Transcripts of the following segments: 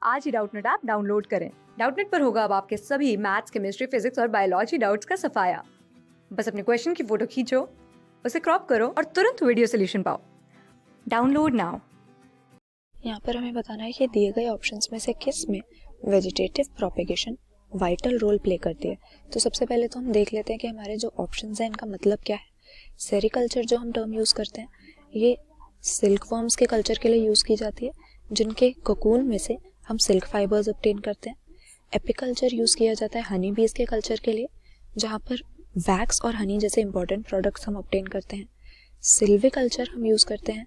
आज ही Doubtnut app download करें। Doubtnut पर होगा अब आपके सभी मैथ्स, केमिस्ट्री, फिजिक्स और बायोलॉजी डाउट्स का सफाया। बस अपने क्वेश्चन की फोटो खींचो, उसे क्रॉप करो और तुरंत वीडियो सोल्यूशन पाओ। Download now. यहाँ पर हमें बताना है कि दिए गए ऑप्शंस में से किस में vegetative propagation vital role play करती है। तो सबसे पहले तो हम देख लेते हैं कि हमारे जो ऑप्शंस हैं इनका मतलब क्या है। सेरिकल्चर जो हम टर्म यूज़ करते हैं ये सिल्क वर्म्स के कल्चर के लिए यूज़ की जाती है, जिनके कोकून में से हम सिल्क फाइबर्स ऑब्टेन करते हैं। एपिकल्चर यूज़ किया जाता है हनी बीज के कल्चर के लिए, जहाँ पर वैक्स और हनी जैसे इंपॉर्टेंट प्रोडक्ट्स हम ऑब्टेन करते हैं। सिल्विकल्चर हम यूज़ करते हैं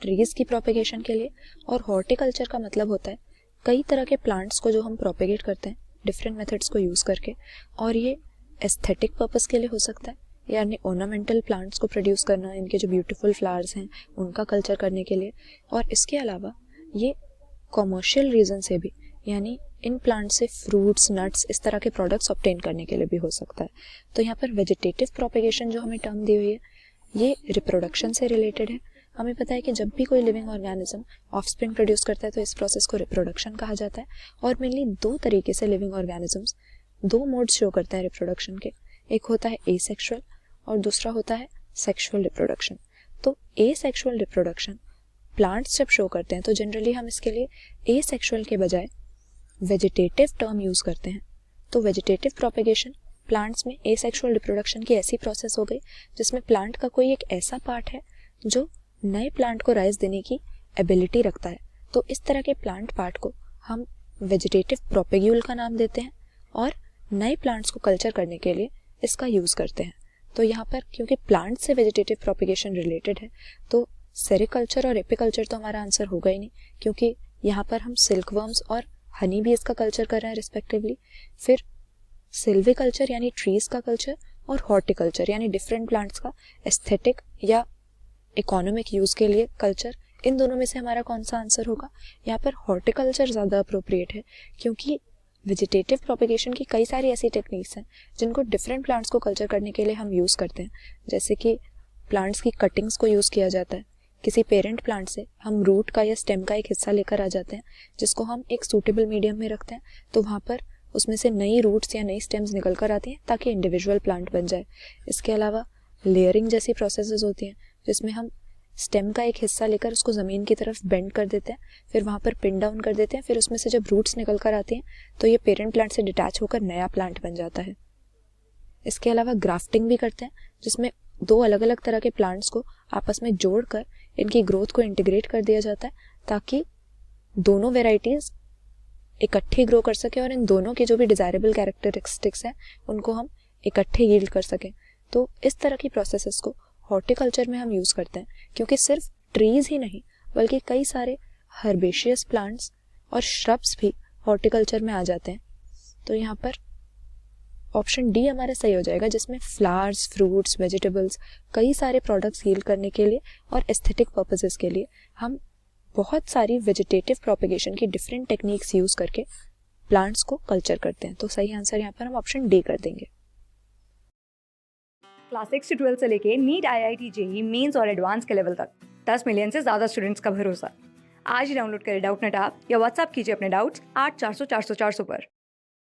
ट्रीज की प्रोपेगेशन के लिए। और हॉर्टिकल्चर का मतलब होता है कई तरह के प्लांट्स को जो हम प्रोपेगेट करते हैं डिफरेंट मेथड्स को यूज़ करके, और ये एस्थेटिक पर्पस के लिए हो सकता है, यानी ऑर्नामेंटल प्लांट्स को प्रोड्यूस करना, इनके जो ब्यूटीफुल फ्लावर्स हैं उनका कल्चर करने के लिए। और इसके अलावा ये कॉमर्शियल रीज़न से भी, यानी इन प्लांट से फ्रूट्स, नट्स, इस तरह के प्रोडक्ट्स ऑब्टेन करने के लिए भी हो सकता है। तो यहाँ पर वेजिटेटिव प्रोपेगेशन जो हमें टर्म दी हुई है ये रिप्रोडक्शन से रिलेटेड है। हमें पता है कि जब भी कोई लिविंग ऑर्गेनिज्म ऑफस्प्रिंग प्रोड्यूस करता है तो इस प्रोसेस को रिप्रोडक्शन कहा जाता है। और मेनली दो तरीके से लिविंग ऑर्गेनिजम्स दो मोड्स शो करते हैं रिप्रोडक्शन के। एक होता है एसेक्सुअल और दूसरा होता है सेक्सुअल रिप्रोडक्शन। तो एसेक्सुअल रिप्रोडक्शन प्लांट्स जब शो करते हैं तो जनरली हम इसके लिए एसेक्सुअल के बजाय वेजिटेटिव टर्म यूज़ करते हैं। तो वेजिटेटिव प्रोपेगेशन प्लांट्स में एसेक्सुअल रिप्रोडक्शन की ऐसी प्रोसेस हो गई जिसमें प्लांट का कोई एक ऐसा पार्ट है जो नए प्लांट को राइज देने की एबिलिटी रखता है। तो इस तरह के प्लांट पार्ट को हम वेजिटेटिव प्रोपेग्यूल का नाम देते हैं और नए प्लांट्स को कल्चर करने के लिए इसका यूज़ करते हैं। तो यहाँ पर क्योंकि प्लांट से वेजिटेटिव प्रोपेगेशन रिलेटेड है तो सेरिकल्चर और एपिकल्चर तो हमारा आंसर होगा ही नहीं, क्योंकि यहाँ पर हम सिल्क वर्म्स और हनी बीज का कल्चर कर रहे हैं रिस्पेक्टिवली। फिर सिल्विकल्चर यानी ट्रीज का कल्चर और हॉर्टिकल्चर यानी डिफरेंट प्लांट्स का एस्थेटिक या इकोनॉमिक यूज़ के लिए कल्चर, इन दोनों में से हमारा कौन सा आंसर होगा। यहाँ पर हॉर्टिकल्चर ज़्यादा अप्रोप्रिएट है, क्योंकि वेजिटेटिव प्रोपेगेशन की कई सारी ऐसी टेक्निक्स हैं जिनको डिफरेंट प्लांट्स को कल्चर करने के लिए हम यूज़ करते हैं। जैसे कि प्लांट्स की कटिंग्स को यूज़ किया जाता है। किसी पेरेंट प्लांट से हम रूट का या स्टेम का एक हिस्सा लेकर आ जाते हैं जिसको हम एक सूटेबल मीडियम में रखते हैं, तो वहाँ पर उसमें से नई रूट्स या नई स्टेम्स निकल कर आती हैं ताकि इंडिविजुअल प्लांट बन जाए। इसके अलावा लेयरिंग जैसी प्रोसेसेस होती हैं जिसमें हम स्टेम का एक हिस्सा लेकर उसको ज़मीन की तरफ बेंड कर देते हैं, फिर वहाँ पर पिन डाउन कर देते हैं, फिर उसमें से जब रूट्स निकल कर आती हैं तो ये पेरेंट प्लांट से डिटैच होकर नया प्लांट बन जाता है। इसके अलावा ग्राफ्टिंग भी करते हैं, जिसमें दो अलग अलग तरह के प्लांट्स को आपस में जोड़कर इनकी ग्रोथ को इंटीग्रेट कर दिया जाता है ताकि दोनों वेराइटीज़ इकट्ठे ग्रो कर सके और इन दोनों की जो भी डिज़ायरेबल कैरेक्टरिस्टिक्स हैं उनको हम इकट्ठे यील्ड कर सकें। तो इस तरह की प्रोसेसेस को हॉर्टिकल्चर में हम यूज़ करते हैं, क्योंकि सिर्फ ट्रीज़ ही नहीं बल्कि कई सारे हर्बेशियस प्लांट्स और श्रब्स भी हॉर्टिकल्चर में आ जाते हैं। तो यहाँ पर ऑप्शन डी हमारा सही हो जाएगा, जिसमें फ्लावर्स, फ्रूट्स, वेजिटेबल्स, कई सारे प्रोडक्ट्स यील्ड करने के लिए और एस्थेटिक पर्पसेस के लिए हम बहुत सारी वेजिटेटिव प्रोपेगेशन की डिफरेंट टेक्निक्स यूज़ करके प्लांट्स को कल्चर करते हैं। तो सही आंसर यहाँ पर हम ऑप्शन डी कर देंगे। क्लास 6 से 12 से लेके नीट, IIT, JEE मेंस और एडवांस के लेवल तक 10 मिलियन से ज़्यादा स्टूडेंट्स का भरोसा। आज ही डाउनलोड करें डाउटनेट ऐप या व्हाट्सएप कीजिए अपने डाउट्स 8400 400 400 पर।